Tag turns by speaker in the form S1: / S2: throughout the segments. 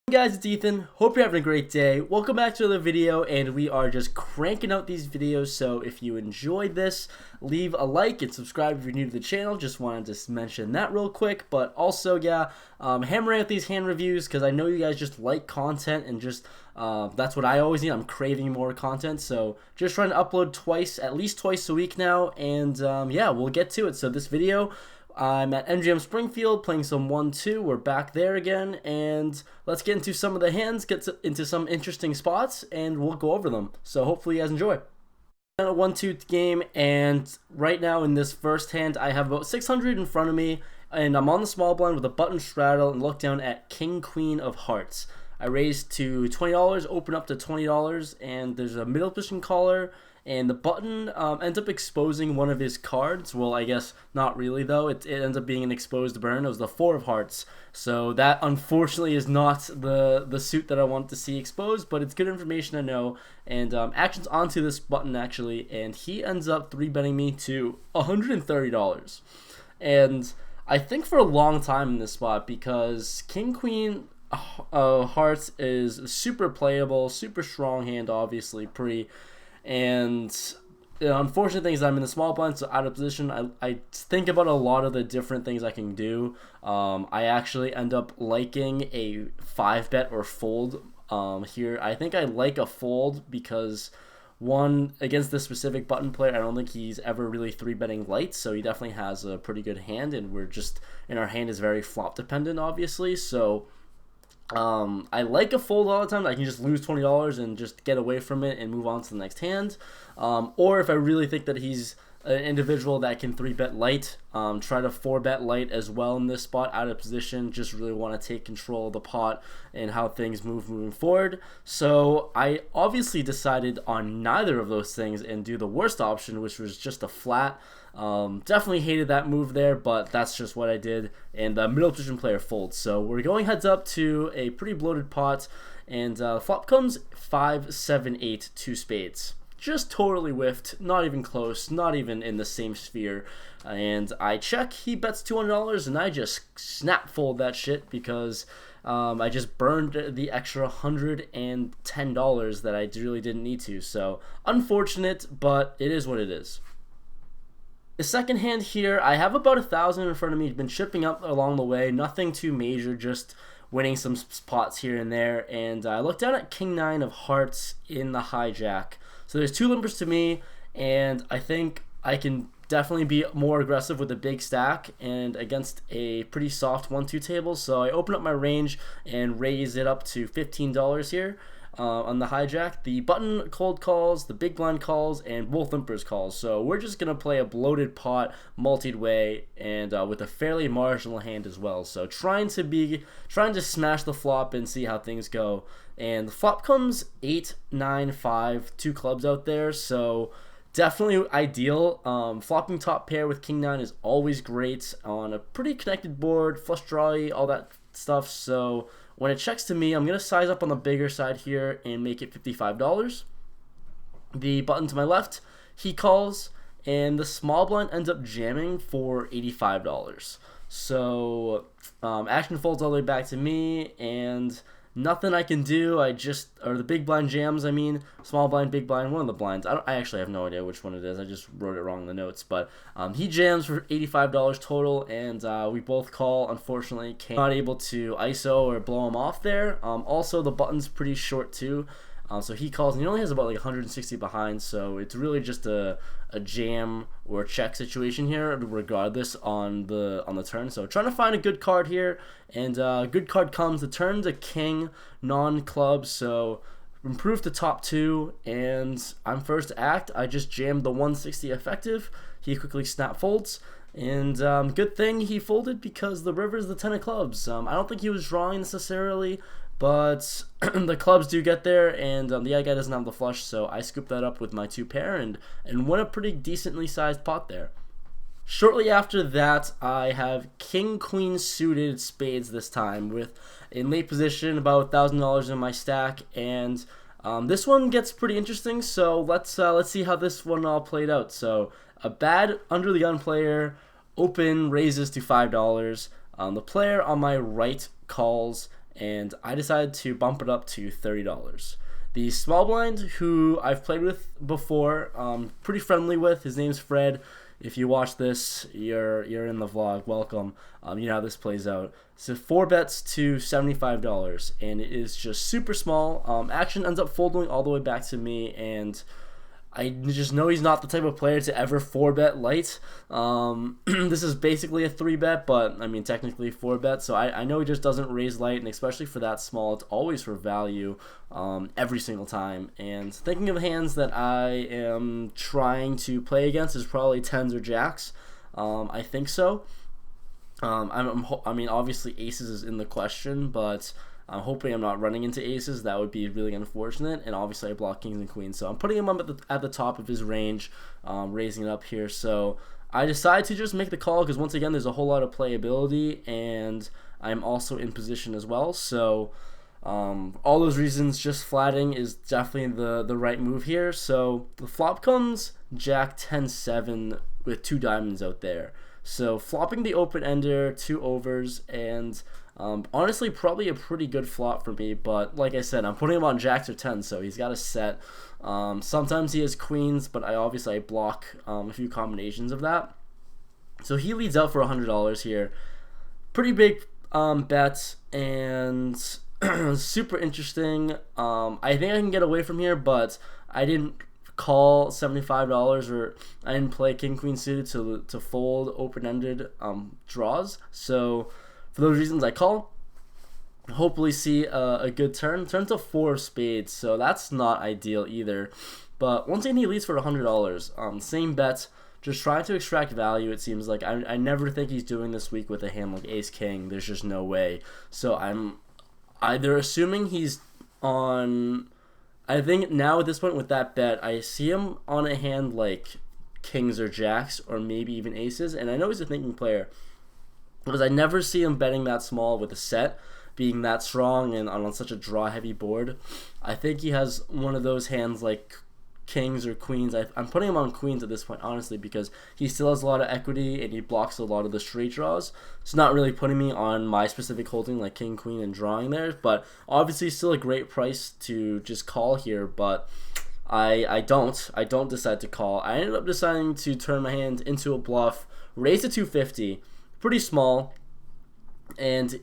S1: Hey guys, it's Ethan. Hope you're having a great day. Welcome back to another video, and we are just cranking out these videos. So if you enjoyed this, leave a like and subscribe if you're new to the channel. Just wanted to mention that real quick. But also, hammering out these hand reviews because I know you guys just like content and just that's what I always need. I'm craving more content, so just trying to upload at least twice a week now. And yeah, we'll get to it. So this video, I'm at MGM Springfield playing some 1-2. We're back there again, and let's get into some of the hands, get into some interesting spots, and we'll go over them. So hopefully you guys enjoy. A 1-2 game, and right now in this first hand, I have about 600 in front of me, and I'm on the small blind with a button straddle and look down at King Queen of Hearts. I raised to $20, open up to $20, and there's a middle position caller. And the button ends up exposing one of his cards. Well, I guess not really, though. It ends up being an exposed burn. It was the 4 of hearts. So that, unfortunately, is not the suit that I want to see exposed, but it's good information to know. And actions onto this button, actually, and he ends up 3-betting me to $130. And I think for a long time in this spot, because King Queen Hearts is super playable, super strong hand, obviously, and the unfortunate thing is I'm in the small blind, so out of position. I think about a lot of the different things I can do. I actually end up liking a 5-bet or fold here. I think I like a fold because, one, against this specific button player, I don't think he's ever really 3-betting light, so he definitely has a pretty good hand, and our hand is very flop dependent, obviously, so I like a fold all the time. I can just lose $20 and just get away from it and move on to the next hand. Or if I really think that he's an individual that can 3-bet light, try to 4-bet light as well in this spot out of position. Just really want to take control of the pot and how things moving forward. So I obviously decided on neither of those things and do the worst option, which was just a flat. Definitely hated that move there, but that's just what I did, and the middle position player folds. So we're going heads up to a pretty bloated pot, and flop comes 5, 7, 8, 2 spades. Just totally whiffed, not even close, not even in the same sphere. And I check, he bets $200, and I just snap fold that shit because I just burned the extra $110 that I really didn't need to. So unfortunate, but it is what it is. The second hand here, I have about 1,000 in front of me. Been chipping up along the way, nothing too major, just winning some spots here and there. And I look down at King 9 of Hearts in the hijack. So there's 2 limpers to me, and I think I can definitely be more aggressive with a big stack and against a pretty soft 1-2 table. So I open up my range and raise it up to $15 here. On the hijack, the button cold calls, the big blind calls, and both limpers calls. So we're just gonna play a bloated pot, multied way, and with a fairly marginal hand as well. So trying to smash the flop and see how things go. And the flop comes 8, 9, 5, 2 clubs out there. So definitely ideal. Flopping top pair with King 9 is always great on a pretty connected board, flush drawy, all that stuff. So when it checks to me, I'm going to size up on the bigger side here and make it $55. The button to my left, he calls, and the small blind ends up jamming for $85. So action folds all the way back to me, and nothing I can do. Or the big blind jams, I mean, small blind, big blind, one of the blinds. I actually have no idea which one it is. I just wrote it wrong in the notes. But he jams for $85 total, and we both call. Unfortunately, not able to ISO or blow him off there. Also, the button's pretty short too. So he calls, and he only has about like 160 behind, so it's really just a jam or a check situation here, regardless on the turn. So trying to find a good card here, and good card comes. The turn's a king, non-club, so improve to top 2, and I'm first to act. I just jammed the 160 effective. He quickly snap folds. And good thing he folded because the river's the 10 of clubs. I don't think he was drawing necessarily, but the clubs do get there, and the other guy doesn't have the flush, so I scoop that up with my 2 pair and win a pretty decently sized pot there. Shortly after that, I have King Queen suited spades this time with in late position about $1,000 in my stack, and this one gets pretty interesting. So let's see how this one all played out. So a bad under the gun player, open raises to $5. The player on my right calls, and I decided to bump it up to $30. The small blind, who I've played with before, pretty friendly with, his name's Fred. If you watch this, you're in the vlog. Welcome. You know how this plays out. So 4 bets to $75, and it is just super small. Action ends up folding all the way back to me, and I just know he's not the type of player to ever 4-bet light. This is basically a 3-bet, but I mean technically 4-bet. So I know he just doesn't raise light, and especially for that small, it's always for value every single time. And thinking of hands that I am trying to play against is probably 10s or jacks. I think so. I mean, obviously aces is in the question, but I'm hoping I'm not running into aces. That would be really unfortunate. And obviously I block kings and queens. So I'm putting him up at the top of his range, raising it up here. So I decided to just make the call because once again, there's a whole lot of playability, and I'm also in position as well. So all those reasons, just flatting is definitely the right move here. So the flop comes Jack 10-7 with 2 diamonds out there. So flopping the open ender, 2 overs, and honestly probably a pretty good flop for me. But like I said, I'm putting him on jacks or 10s, so he's got a set. Sometimes he has queens, but I block a few combinations of that. So he leads out for $100 here. Pretty big bet, and super interesting. I think I can get away from here, but I didn't call $75, or I didn't play king queen suited to fold open-ended draws. So for those reasons, I call. Hopefully see a good turn. Turn to 4 of spades, so that's not ideal either. But once again, he leads for $100. Same bet, just trying to extract value. It seems like I never think he's doing this week with a hand like ace king. There's just no way. So I'm either assuming he's on. I think now at this point with that bet, I see him on a hand like kings or jacks, or maybe even aces. And I know he's a thinking player, because I never see him betting that small with a set, being that strong and on such a draw-heavy board. I think he has one of those hands like kings or queens. I'm putting him on queens at this point, honestly, because he still has a lot of equity and he blocks a lot of the straight draws. It's not really putting me on my specific holding like king, queen, and drawing there, but obviously still a great price to just call here. But I don't decide to call. I ended up deciding to turn my hand into a bluff, raise to 250, pretty small, and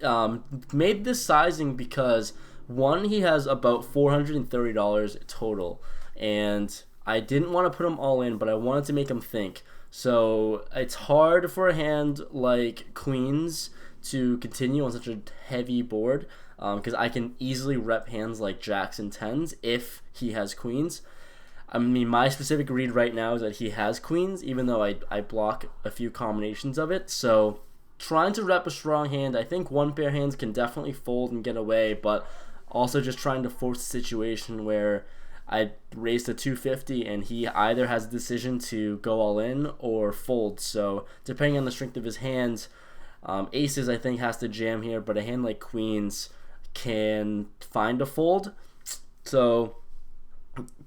S1: made this sizing because one, he has about $430 total, and I didn't want to put him all in, but I wanted to make him think. So it's hard for a hand like queens to continue on such a heavy board, because I can easily rep hands like jacks and 10s if he has queens. I mean, my specific read right now is that he has queens, even though I block a few combinations of it. So trying to rep a strong hand, I think one pair hands can definitely fold and get away, but also just trying to force a situation where I raised to 250 and he either has a decision to go all in or fold. So depending on the strength of his hands, aces I think has to jam here, but a hand like queens can find a fold. So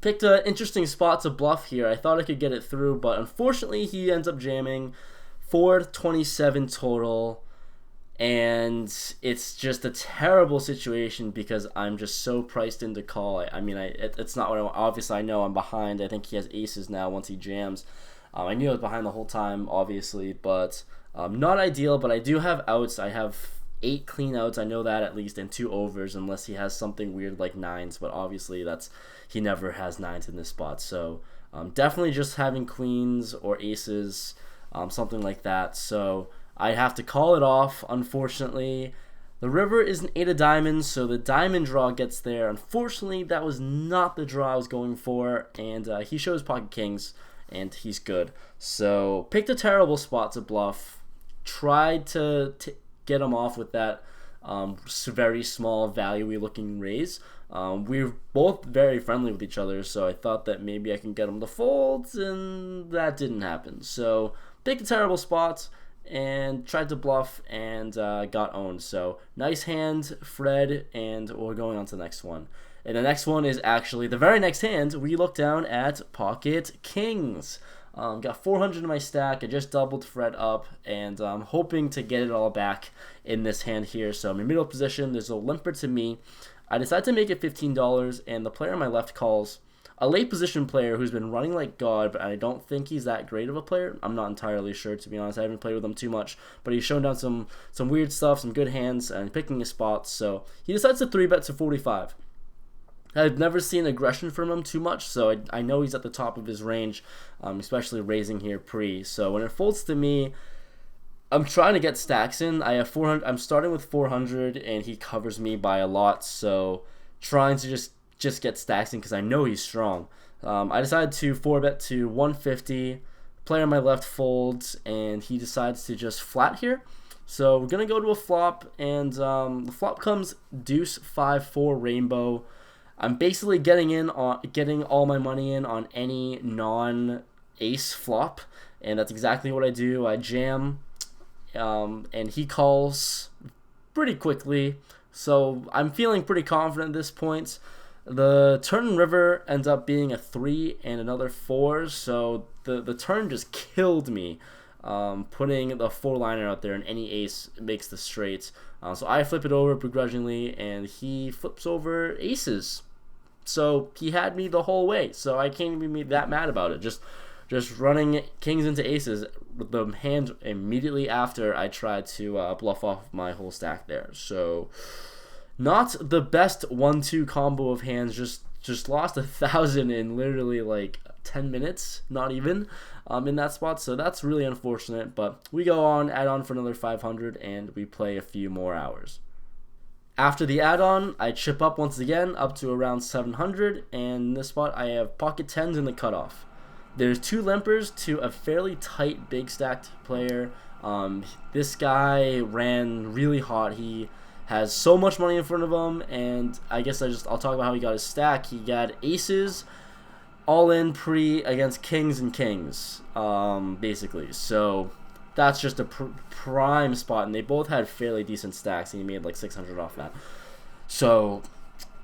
S1: picked an interesting spot to bluff here. I thought I could get it through, but unfortunately he ends up jamming. 427 total, and it's just a terrible situation because I'm just so priced into call. It's not what obviously I know I'm behind. I think he has aces now once he jams. I knew I was behind the whole time, obviously, but not ideal. But I do have outs. I have 8 clean outs, I know that at least, and 2 overs, unless he has something weird like 9s. But obviously he never has 9s in this spot. So definitely just having queens or aces, something like that. So I have to call it off, unfortunately. The river is an 8 of diamonds, so the diamond draw gets there. Unfortunately, that was not the draw I was going for, and he shows pocket kings, and he's good. So picked a terrible spot to bluff. Tried to get him off with that very small, value-y looking raise. We're both very friendly with each other, so I thought that maybe I can get him to fold, and that didn't happen. So picked a terrible spot and tried to bluff and got owned. So nice hand, Fred, and we're going on to the next one. And the next one is actually the very next hand. We look down at pocket kings. Got 400 in my stack. I just doubled Fred up, and I'm hoping to get it all back in this hand here. So I'm in middle position. There's a limper to me. I decide to make it $15, and the player on my left calls. A late position player who's been running like God, but I don't think he's that great of a player. I'm not entirely sure, to be honest. I haven't played with him too much, but he's shown down some weird stuff, some good hands, and picking his spots. So he decides to 3-bet to 45. I've never seen aggression from him too much, so I know he's at the top of his range, especially raising here pre. So when it folds to me, I'm trying to get stacks in. I have 400. I'm starting with 400, and he covers me by a lot. So trying to just get stacks in because I know he's strong. I decided to 4-bet to 150. Player on my left folds, and he decides to just flat here. So we're gonna go to a flop, and the flop comes deuce 5-4 rainbow. I'm basically getting all my money in on any non-ace flop, and that's exactly what I do. I jam, and he calls pretty quickly, so I'm feeling pretty confident at this point. The turn river ends up being a 3 and another 4, so the turn just killed me. Putting the 4-liner out there, and any ace makes the straight. So I flip it over begrudgingly, and he flips over aces. So he had me the whole way, so I can't even be that mad about it. Just running kings into aces with the hand immediately after I tried to bluff off my whole stack there. So not the best 1-2 combo of hands. Just lost 1,000 in literally like 10 minutes, not even, in that spot. So that's really unfortunate. But we go on, add on for another 500, and we play a few more hours. After the add-on, I chip up once again, up to around 700, and in this spot I have pocket 10s in the cutoff. There's 2 limpers to a fairly tight big stacked player. This guy ran really hot. He has so much money in front of him, and I guess I'll talk about how he got his stack. He got aces all in pre against kings and kings, basically. So that's just a prime spot, and they both had fairly decent stacks, and he made like 600 off that. So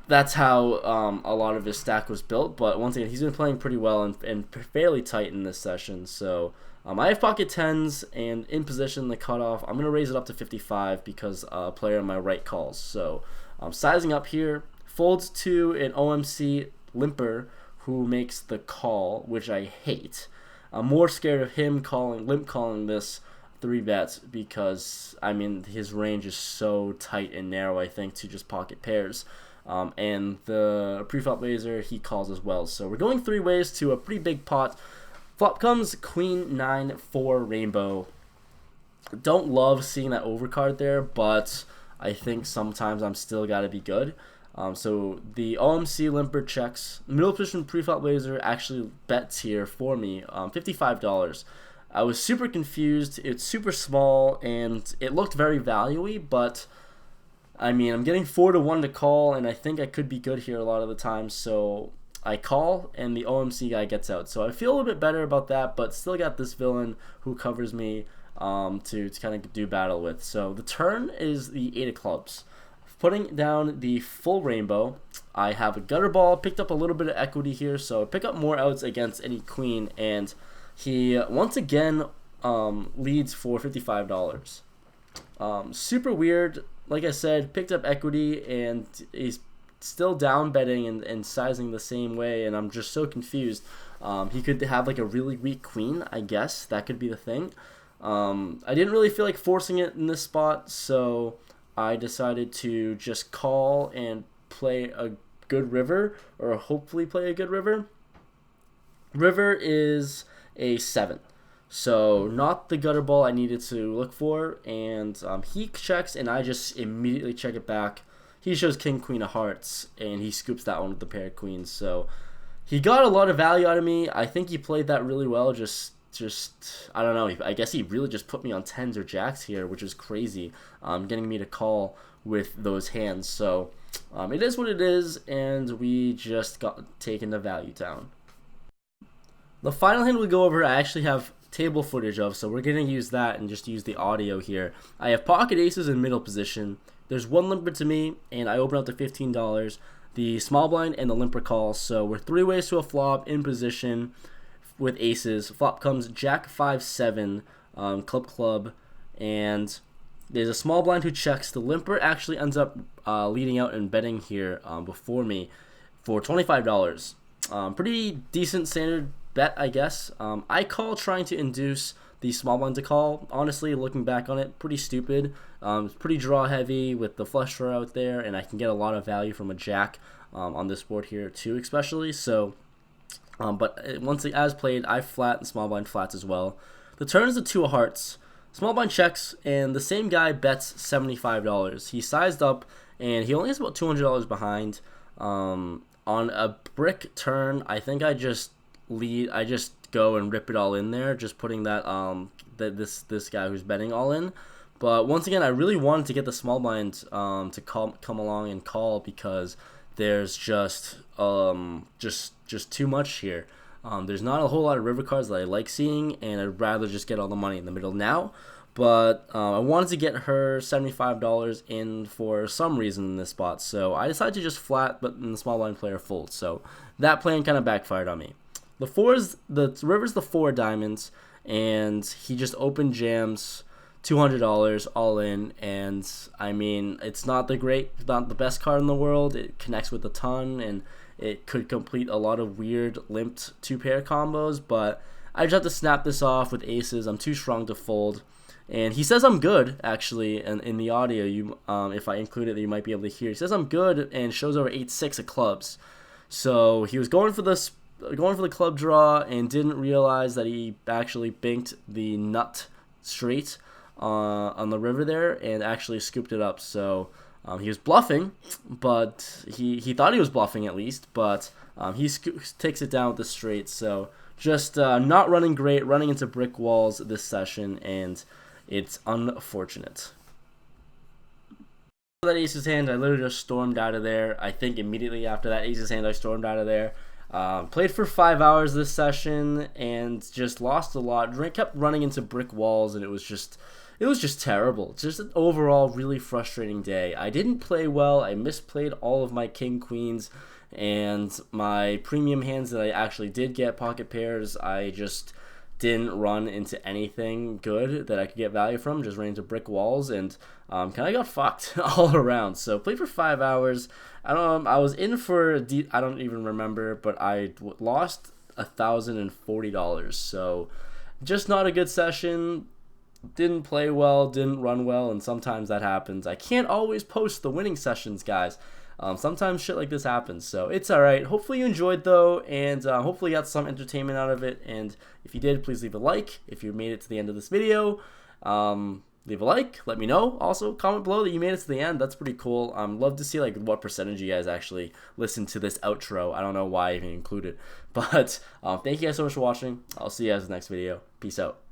S1: that's how a lot of his stack was built. But once again, he's been playing pretty well and fairly tight in this session. So I have pocket 10s, and in position the cutoff, I'm going to raise it up to 55 because a player on my right calls. So sizing up here, folds to an OMC limper who makes the call, which I hate. I'm more scared of him limp calling this 3-bet because, I mean, his range is so tight and narrow, I think, to just pocket pairs. And the preflop laser, he calls as well. So we're going 3 ways to a pretty big pot. Flop comes queen 9-4 rainbow. Don't love seeing that overcard there, but I think sometimes I'm still got to be good. So the OMC limper checks. Middle position preflop laser actually bets here for me, $55. I was super confused. It's super small, and it looked very value-y, but I mean, I'm getting 4-1 to call, and I think I could be good here a lot of the time. So I call, and the OMC guy gets out. So I feel a little bit better about that, but still got this villain who covers me to kind of do battle with. So the turn is the 8 of clubs. Putting down the full rainbow, I have a gutter ball, picked up a little bit of equity here, so pick up more outs against any queen, and he once again leads for $55. Super weird. Like I said, picked up equity, and he's still down betting and sizing the same way, and I'm just so confused. He could have like a really weak queen, I guess. That could be the thing. I didn't really feel like forcing it in this spot, so I decided to just call and play a good river, or hopefully play a good river. River is a 7, so not the gutter ball I needed to look for, and he checks, and I just immediately check it back. He shows king, queen of hearts, and he scoops that one with the pair of queens, so he got a lot of value out of me. I think he played that really well. Just I don't know, I guess he really just put me on 10s or jacks here, which is crazy, getting me to call with those hands. So it is what it is, and we just got taken to value town. The final hand we go over, I actually have table footage of, so we're going to use that and just use the audio here. I have pocket aces in middle position. There's one limper to me, and I open up to $15. The small blind and the limper call, so we're 3 ways to a flop in position. with aces. Flop comes Jack 5-7, club, and there's a small blind who checks. The limper actually ends up leading out and betting here before me for $25. Pretty decent standard bet, I guess. I call trying to induce the small blind to call. Honestly, looking back on it, pretty stupid. It's pretty draw heavy with the flush draw out there, and I can get a lot of value from a jack on this board here too, especially. So, but once as played, I flat and small blind flats as well. The turn is the 2 of hearts. Small blind checks, and the same guy bets $75. He sized up, and he only has about $200 behind. On a brick turn, I think I just go and rip it all in there, just putting that this guy who's betting all in. But once again, I really wanted to get the small blind to come along and call, because there's just too much here. There's not a whole lot of river cards that I like seeing, and I'd rather just get all the money in the middle now. But I wanted to get her $75 in for some reason in this spot, so I decided to just flat, but the small blind player folds. So that plan kind of backfired on me. The river's the 4 diamonds, and he just open jams $200 all in, and I mean, it's not the best card in the world. It connects with a ton, and it could complete a lot of weird limped 2-pair combos, but I just have to snap this off with aces. I'm too strong to fold. And he says I'm good, actually, and in the audio, if I include it, you might be able to hear. He says I'm good and shows over 8-6 of clubs. So he was going for the club draw and didn't realize that he actually banked the nut straight on the river there and actually scooped it up. So he was bluffing, but he thought he was bluffing at least, but he takes it down with the straight. So just not running great, running into brick walls this session, and it's unfortunate. That aces hand, I literally just stormed out of there. I think immediately after that aces hand, I stormed out of there. Played for 5 hours this session and just lost a lot. Kept running into brick walls, and it was just terrible. Just an overall really frustrating day. I didn't play well. I misplayed all of my king queens, and my premium hands that I actually did get pocket pairs, I just didn't run into anything good that I could get value from. Just ran into brick walls, and kind of got fucked all around. So played for 5 hours. I was in for I don't even remember, but I lost $1,040. So just not a good session. Didn't play well, didn't run well, and sometimes that happens. I can't always post the winning sessions, guys. Sometimes shit like this happens, so it's alright. Hopefully you enjoyed, though, and hopefully you got some entertainment out of it. And if you did, please leave a like. If you made it to the end of this video, leave a like. Let me know. Also, comment below that you made it to the end. That's pretty cool. Love to see like what percentage you guys actually listen to this outro. I don't know why I even include it, but thank you guys so much for watching. I'll see you guys in the next video. Peace out.